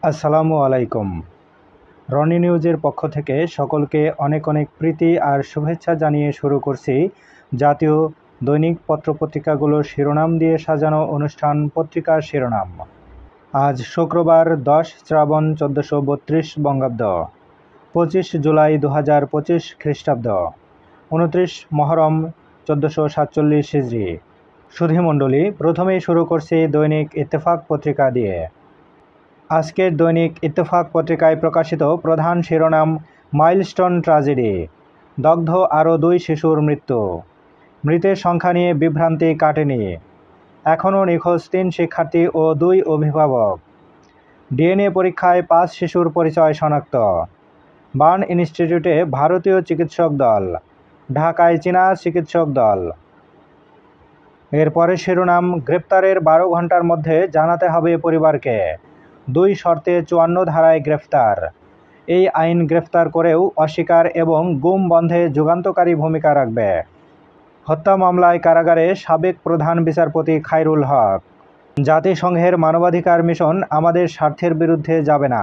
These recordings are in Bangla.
আসসালামু আলাইকুম। রনি নিউজের পক্ষ থেকে সকলকে অনেক অনেক প্রীতি আর শুভেচ্ছা জানিয়ে শুরু করছি জাতীয় দৈনিক পত্রপত্রিকাগুলোর শিরোনাম দিয়ে সাজানো অনুষ্ঠান পত্রিকার শিরোনাম। আজ শুক্রবার 10 শ্রাবণ 1432 বঙ্গাব্দ, 25 জুলাই 2025 খ্রিস্টাব্দ, 29 মহরম 1447 হিজরি। সুধীমণ্ডলী, প্রথমেই শুরু করছি দৈনিক ইত্তেফাক পত্রিকা দিয়ে। আজকের দৈনিক ইত্তেফাক পত্রিকায় প্রকাশিত প্রধান শিরোনাম মাইলস্টোন ট্র্যাজেডি, দগ্ধ আরও 2 শিশুর মৃত্যু, মৃতের সংখ্যা নিয়ে বিভ্রান্তি কাটেনি, এখনও নিখোঁজ 3 শিক্ষার্থী ও 2 অভিভাবক, ডিএনএ পরীক্ষায় 5 শিশুর পরিচয় শনাক্ত, বার্ন ইনস্টিটিউটে ভারতীয় চিকিৎসক দল, ঢাকায় চীনা চিকিৎসক দল। এরপরের শিরোনাম গ্রেপ্তারের 12 ঘন্টার মধ্যে জানাতে হবে পরিবারকে, 2 শর্তে 54 ধারায় গ্রেফতার। এই আইন গ্রেফতার করেও অস্বীকার এবং গুম বন্ধে যুগান্তকারী ভূমিকা রাখবে। হত্যা মামলায় কারাগারে সাবেক প্রধান বিচারপতি খায়রুল হক। জাতিসংঘের মানবাধিকার মিশন আমাদের স্বার্থের বিরুদ্ধে যাবে না,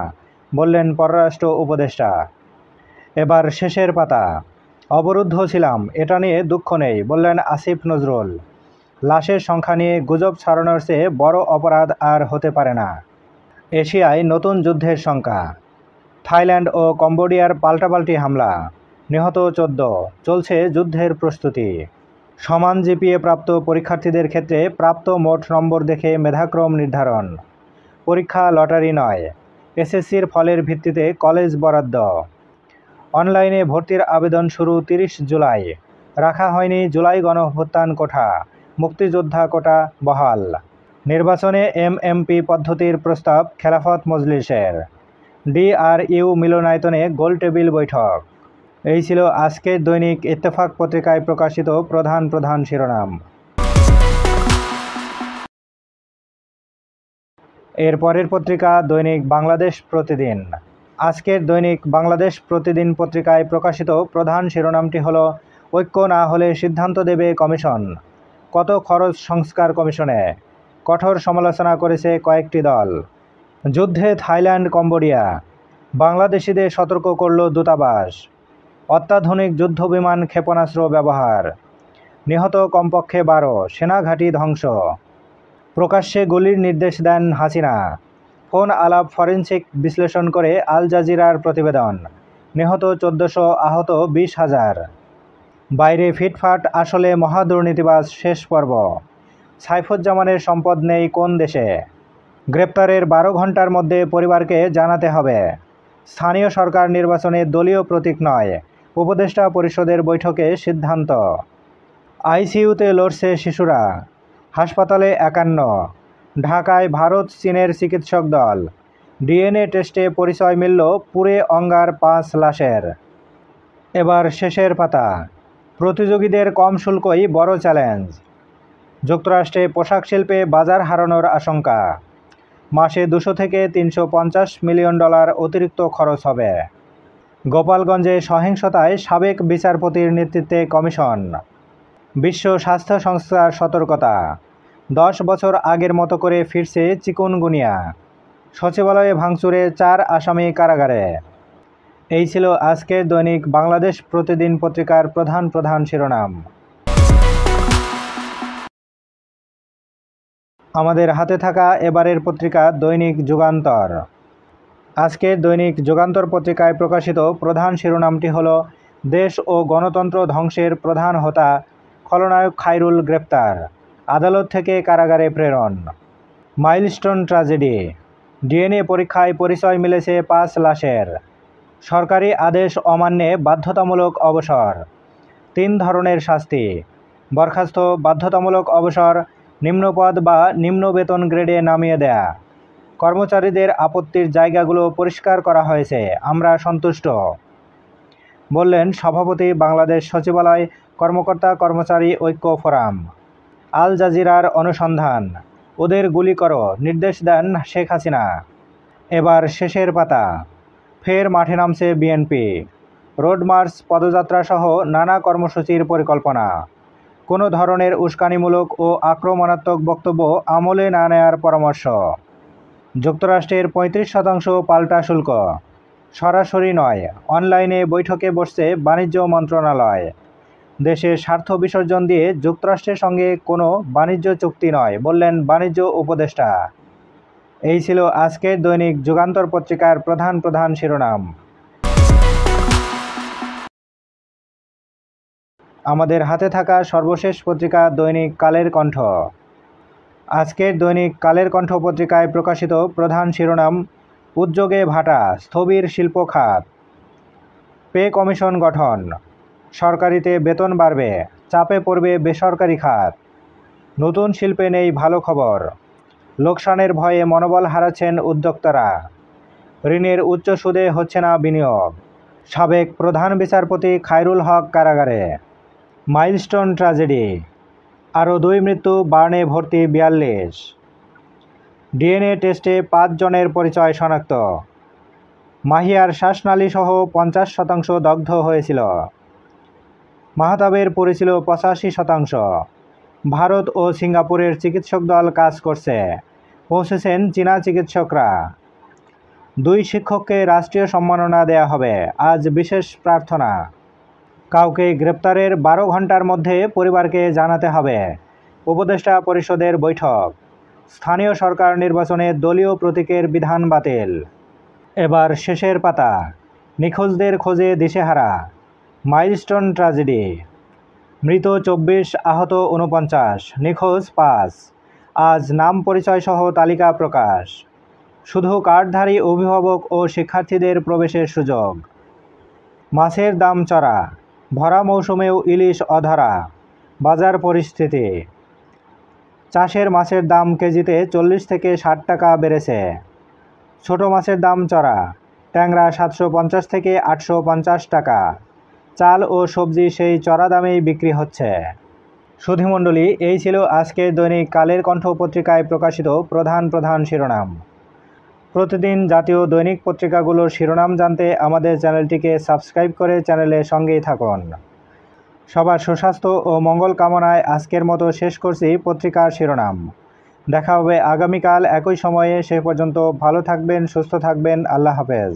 বললেন পররাষ্ট্র উপদেষ্টা। এবার শেষের পাতা। অবরুদ্ধ ছিলাম, এটা নিয়ে দুঃখ নেই, বললেন আসিফ নজরুল। লাশের সংখ্যা নিয়ে গুজব ছড়ানোর চেয়ে বড় অপরাধ আর হতে পারে না। এশিয়ায় নতুন যুদ্ধের শঙ্কা। থাইল্যান্ড ও কম্বোডিয়ার পাল্টাপাল্টি হামলা, নিহত 14, চলছে যুদ্ধের প্রস্তুতি। সমান জিপিএ প্রাপ্ত পরীক্ষার্থীদের ক্ষেত্রে প্রাপ্ত মোট নম্বর দেখে মেধাক্রম নির্ধারণ। পরীক্ষা লটারি নয়, এসএসসির ফলের ভিত্তিতে কলেজ বরাদ্দ। অনলাইনে ভর্তির আবেদন শুরু 30 জুলাই, রাখা হয়নি জুলাই গণঅভ্যুত্থান কোটা, মুক্তিযোদ্ধা কোটা বহাল। নির্বাচনে এমএমপি পদ্ধতির প্রস্তাব খেলাফত মজলিসের। ডিআরইউ মিলনায়তনে গোলটেবিল বৈঠক। এই ছিল আজকের দৈনিক ইত্তেফাক পত্রিকায় প্রকাশিত প্রধান প্রধান শিরোনাম। এর পরের পত্রিকা দৈনিক বাংলাদেশ প্রতিদিন। আজকের দৈনিক বাংলাদেশ প্রতিদিন পত্রিকায় প্রকাশিত প্রধান শিরোনামটি হলো ঐক্য না হলে সিদ্ধান্ত দেবে কমিশন, কত খরচ সংস্কার কমিশনে, কঠোর সমালোচনা করেছে কয়েকটি দল। যুদ্ধে থাইল্যান্ড কম্বোডিয়া, বাংলাদেশিদের সতর্ক করল দূতাবাস। অত্যাধুনিক যুদ্ধবিমান ক্ষেপণাস্ত্র ব্যবহার, নিহত কমপক্ষে 12, সেনাঘাঁটি ধ্বংস। প্রকাশ্যে গুলির নির্দেশ দেন হাসিনা, ফোন আলাপ ফরেনসিক বিশ্লেষণ করে আল জাজিরার প্রতিবেদন, নিহত 1400, আহত 20,000। বাইরে ফিটফাট, আসলে মহাদুর্নীতিবাজ শেষ পর্ব। সাইফুজ্জামানের সম্পদ নেই কোন দেশে। গ্রেপ্তারের 12 ঘন্টার মধ্যে পরিবারকে জানাতে হবে। স্থানীয় সরকার নির্বাচনে দলীয় প্রতীক নয়, উপদেষ্টা পরিষদের বৈঠকে সিদ্ধান্ত। আইসিইউতে লড়ছে শিশুরা, হাসপাতালে 51। ঢাকায় ভারত চীনের চিকিৎসক দল। ডিএনএ টেস্টে পরিচয় মিলল পুড়ে অঙ্গার 5 লাশের। এবার শেষের পাতা। প্রতিযোগীদের কম শুল্কই বড় চ্যালেঞ্জ। যুক্তরাষ্ট্রে পোশাক শিল্পে বাজার হারানোর আশঙ্কা। মাসে 200 থেকে 350 মিলিয়ন ডলার অতিরিক্ত খরচ হবে। গোপালগঞ্জে সহিংসতায় সাবেক বিচারপতির নেতৃত্বে কমিশন। বিশ্ব স্বাস্থ্য সংস্থার সতর্কতা, 10 বছর আগের মতো করে ফিরছে চিকুনগুনিয়া। সচিবালয়ে ভাঙচুরে 4 আসামি কারাগারে। এই ছিল আজকের দৈনিক বাংলাদেশ প্রতিদিন পত্রিকার প্রধান প্রধান শিরোনাম। আমাদের হাতে থাকা এবারের পত্রিকা দৈনিক যুগান্তর। আজকের দৈনিক যুগান্তর পত্রিকায় প্রকাশিত প্রধান শিরোনামটি হল দেশ ও গণতন্ত্র ধ্বংসের প্রধান হোতা খলনায়ক খায়রুল গ্রেপ্তার, আদালত থেকে কারাগারে প্রেরণ। মাইলস্টোন ট্র্যাজেডি, ডিএনএ পরীক্ষায় পরিচয় মিলেছে 5 লাশের। সরকারি আদেশ অমান্যে বাধ্যতামূলক অবসর। 3 ধরনের শাস্তি, বরখাস্ত, বাধ্যতামূলক অবসর, নিম্নপদ বা নিম্ন বেতন গ্রেডে নামিয়ে দেয়া। কর্মচারীদের আপত্তির জায়গাগুলো পরিষ্কার করা হয়েছে, আমরা সন্তুষ্ট, বললেন সভাপতি বাংলাদেশ সচিবালয় কর্মকর্তা কর্মচারী ঐক্য ফোরাম। আল জাজিরার অনুসন্ধান, ওদের গুলি করো, নির্দেশ দেন শেখ হাসিনা। এবার শেষের পাতা। ফের মাঠে নামছে বিএনপি, রোড মার্চ, পদযাত্রা সহ নানা কর্মসূচির পরিকল্পনা। কোনো ধরনের উস্কানিমূলক ও আক্রমণাত্মক বক্তব্য আমলে না নেয়ার পরামর্শ। যুক্তরাষ্ট্রের ৩৫% পাল্টা শুল্ক। সরাসরি নয়, অনলাইনে বৈঠকে বসছে বাণিজ্য মন্ত্রণালয়। দেশের স্বার্থ বিসর্জন দিয়ে যুক্তরাষ্ট্রের সঙ্গে কোনো বাণিজ্য চুক্তি নয়, বললেন বাণিজ্য উপদেষ্টা। এই ছিল আজকের দৈনিক যুগান্তর পত্রিকার প্রধান প্রধান শিরোনাম। আমাদের হাতে থাকা সর্বশেষ পত্রিকা দৈনিক কালের কণ্ঠ। আজকের দৈনিক কালের কণ্ঠ পত্রিকায় প্রকাশিত প্রধান শিরোনাম: উদ্যোগে ভাটা, স্থবির শিল্প খাত। পে কমিশন গঠন, সরকারিতে বেতন বাড়বে, চাপে পড়বে বেসরকারি খাত। নতুন শিল্পে নেই ভালো খবর, লোকসানের ভয়ে মনোবল হারাচ্ছেন উদ্যোক্তারা। ঋণের উচ্চ সুদে হচ্ছে না বিনিয়োগ। সাবেক প্রধান বিচারপতি খায়রুল হক কারাগারে। মাইলস্টোন ট্র্যাজেডি, আরও 2 মৃত্যু, বার্নে ভর্তি 42। ডিএনএ টেস্টে 5 জনের পরিচয় শনাক্ত। মাহিয়ার শ্বাসনালীসহ 50% দগ্ধ হয়েছিল। মাহতাবের পড়েছিল 85%। ভারত ও সিঙ্গাপুরের চিকিৎসক দল কাজ করছে, পৌঁছেছেন চীনা চিকিৎসকরা। 2 শিক্ষককে রাষ্ট্রীয় সম্মাননা দেয়া হবে, আজ বিশেষ প্রার্থনা। কাউকে গ্রেপ্তারের 12 ঘন্টার মধ্যে পরিবারকে জানাতে হবে, উপদেষ্টা পরিষদের বৈঠক। স্থানীয় সরকার নির্বাচনে দলীয় প্রতীকের বিধান বাতিল। এবার শেষের পাতা, নিখোঁজদের খোঁজে দিশেহারা। মাইলস্টোন ট্র্যাজেডি, মৃত 24, আহত 49, নিখোঁজ 5। আজ নাম পরিচয় সহ তালিকা প্রকাশ। শুধু কার্ডধারী অভিভাবক ও শিক্ষার্থীদের প্রবেশের সুযোগ। মাছের দাম চড়া, ভরা মৌসুমেও ইলিশ অধরা। বাজার পরিস্থিতি: চাষের মাছের দাম কেজিতে 40 থেকে 60 টাকা বেড়েছে। ছোট মাছের দাম চড়া, ট্যাংরা 750 থেকে 850 টাকা। চাল ও সবজি সেই চড়া দামেই বিক্রি হচ্ছে। সুধীমণ্ডলী, এই ছিল আজকের দৈনিক কালের কণ্ঠ পত্রিকায় প্রকাশিত প্রধান প্রধান শিরোনাম। প্রতিদিন জাতীয় দৈনিক পত্রিকাগুলোর শিরোনাম জানতে আমাদের চ্যানেলটিকে সাবস্ক্রাইব করে চ্যানেলের সঙ্গেই থাকুন। সবার সুস্বাস্থ্য ও মঙ্গল কামনায় আজকের মতো শেষ করছি পত্রিকার শিরোনাম। দেখা হবে আগামীকাল একই সময়ে। সে পর্যন্ত ভালো থাকবেন, সুস্থ থাকবেন। আল্লাহ হাফেজ।